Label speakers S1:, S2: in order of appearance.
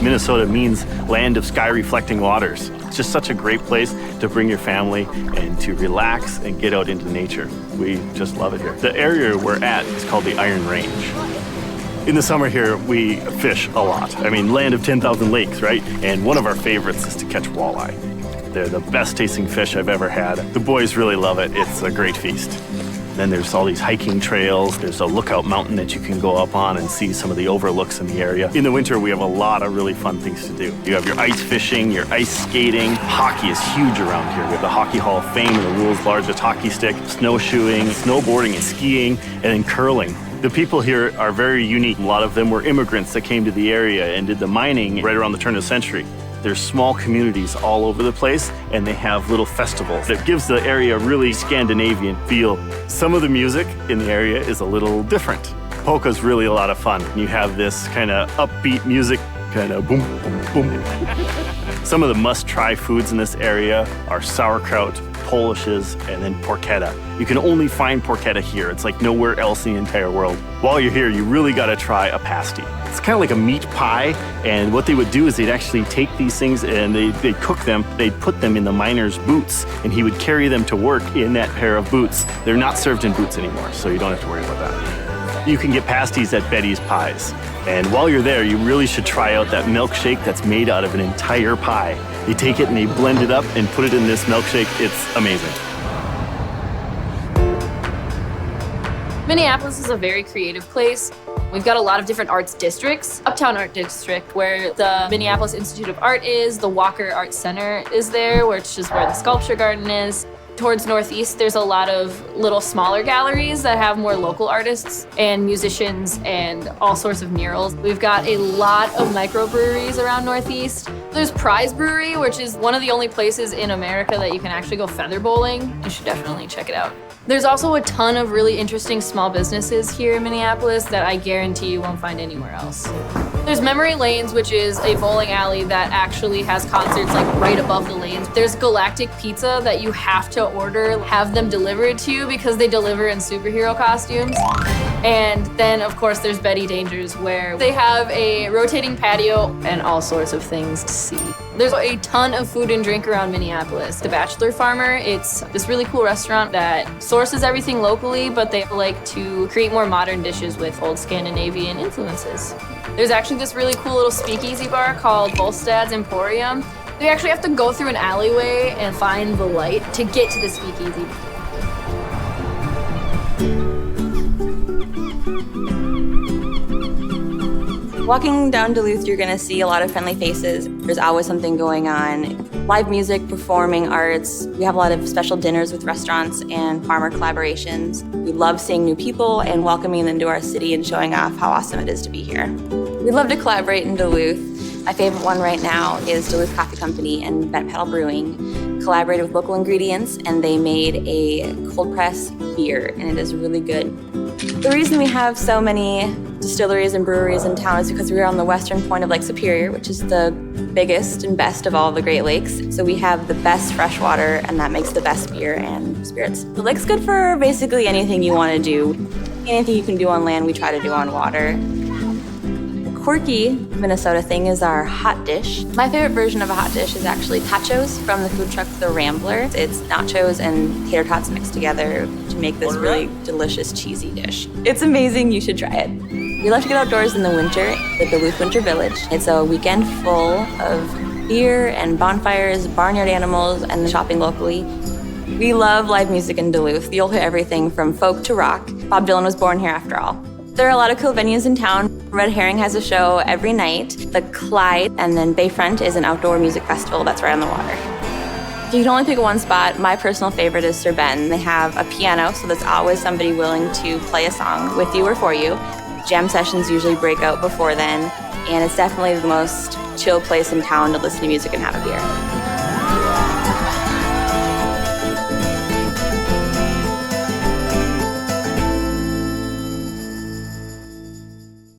S1: Minnesota means land of sky-reflecting waters. It's just such a great place to bring your family and to relax and get out into nature. We just love it here. The area we're at is called the Iron Range. In the summer here, we fish a lot. I mean, land of 10,000 lakes, right? And one of our favorites is to catch walleye. They're the best tasting fish I've ever had. The boys really love it. It's a great feast. Then there's all these hiking trails. There's a lookout mountain that you can go up on and see some of the overlooks in the area. In the winter, we have a lot of really fun things to do. You have your ice fishing, your ice skating. Hockey is huge around here. We have the Hockey Hall of Fame and the world's largest hockey stick, snowshoeing, snowboarding and skiing, and then curling. The people here are very unique. A lot of them were immigrants that came to the area and did the mining right around the turn of the century. There's small communities all over the place, and they have little festivals that gives the area a really Scandinavian feel. Some of the music in the area is a little different. Polka's really a lot of fun. You have this kind of upbeat music, kind of boom, boom, boom. Some of the must-try foods in this area are sauerkraut, Polishes, and then porchetta. You can only find porchetta here. It's like nowhere else in the entire world. While you're here, you really gotta try a pasty. It's kind of like a meat pie, and what they would do is they'd actually take these things and they'd cook them. They'd put them in the miner's boots, and he would carry them to work in that pair of boots. They're not served in boots anymore, so you don't have to worry about that. You can get pasties at Betty's Pies. And while you're there, you really should try out that milkshake that's made out of an entire pie. They take it and they blend it up and put it in this milkshake. It's amazing.
S2: Minneapolis is a very creative place. We've got a lot of different arts districts. Uptown Art District, where the Minneapolis Institute of Art is, the Walker Art Center is there, which is where the Sculpture Garden is. Towards Northeast, there's a lot of little smaller galleries that have more local artists and musicians and all sorts of murals. We've got a lot of microbreweries around Northeast. There's Prize Brewery, which is one of the only places in America that you can actually go feather bowling. You should definitely check it out. There's also a ton of really interesting small businesses here in Minneapolis that I guarantee you won't find anywhere else. There's Memory Lanes, which is a bowling alley that actually has concerts like right above the lanes. There's Galactic Pizza that you have to order, have them delivered to you because they deliver in superhero costumes. And then, of course, there's Betty Dangers, where they have a rotating patio and all sorts of things to see. There's a ton of food and drink around Minneapolis. The Bachelor Farmer, it's this really cool restaurant that sources everything locally, but they like to create more modern dishes with old Scandinavian influences. There's actually this really cool little speakeasy bar called Volstad's Emporium. You actually have to go through an alleyway and find the light to get to the speakeasy.
S3: Walking down Duluth, you're gonna see a lot of friendly faces. There's always something going on. Live music, performing arts. We have a lot of special dinners with restaurants and farmer collaborations. We love seeing new people and welcoming them to our city and showing off how awesome it is to be here. We love to collaborate in Duluth. My favorite one right now is Duluth Coffee Company and Bent Paddle Brewing. Collaborated with local ingredients, and they made a cold press beer, and it is really good. The reason we have so many distilleries and breweries in town is because we're on the western point of Lake Superior, which is the biggest and best of all the Great Lakes. So we have the best fresh water, and that makes the best beer and spirits. The lake's good for basically anything you want to do. Anything you can do on land, we try to do on water. Quirky Minnesota thing is our hot dish. My favorite version of a hot dish is actually tachos from the food truck The Rambler. It's nachos and tater tots mixed together to make this really delicious cheesy dish. It's amazing, you should try it. We love to get outdoors in the winter at the Duluth Winter Village. It's a weekend full of beer and bonfires, barnyard animals, and shopping locally. We love live music in Duluth. You'll hear everything from folk to rock. Bob Dylan was born here after all. There are a lot of cool venues in town. Red Herring has a show every night. The Clyde, and then Bayfront is an outdoor music festival that's right on the water. If you can only pick one spot, my personal favorite is Sir Ben. They have a piano, so there's always somebody willing to play a song with you or for you. Jam sessions usually break out before then, and it's definitely the most chill place in town to listen to music and have a beer.